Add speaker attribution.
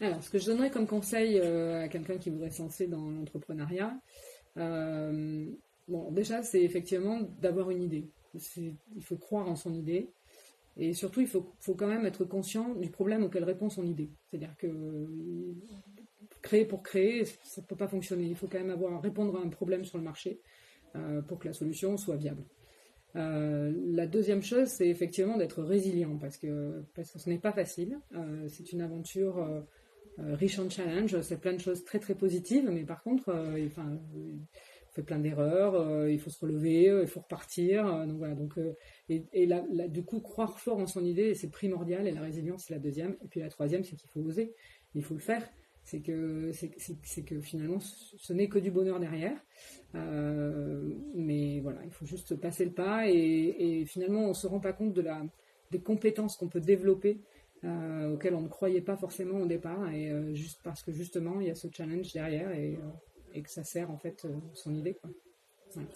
Speaker 1: Alors, ce que je donnerais comme conseil à quelqu'un qui voudrait se lancer dans l'entrepreneuriat, bon, déjà, c'est effectivement d'avoir une idée. Il faut croire en son idée. Et surtout, faut quand même être conscient du problème auquel répond son idée. C'est-à-dire que créer pour créer, ça ne peut pas fonctionner. Il faut quand même répondre à un problème sur le marché pour que la solution soit viable. La deuxième chose, c'est effectivement d'être résilient parce que ce n'est pas facile. C'est une aventure riche en challenges, c'est plein de choses très très positives, mais par contre, on fait plein d'erreurs, il faut se relever, il faut repartir. Donc voilà, et là, du coup, croire fort en son idée, c'est primordial, et la résilience, c'est la deuxième. Et puis la troisième, c'est qu'il faut oser, il faut le faire. C'est que finalement, ce n'est que du bonheur derrière. Mais voilà, il faut juste passer le pas, et finalement, on ne se rend pas compte des compétences qu'on peut développer auxquelles on ne croyait pas forcément au départ, et juste parce que justement, il y a ce challenge derrière, et que ça sert en fait son idée, quoi. Ouais.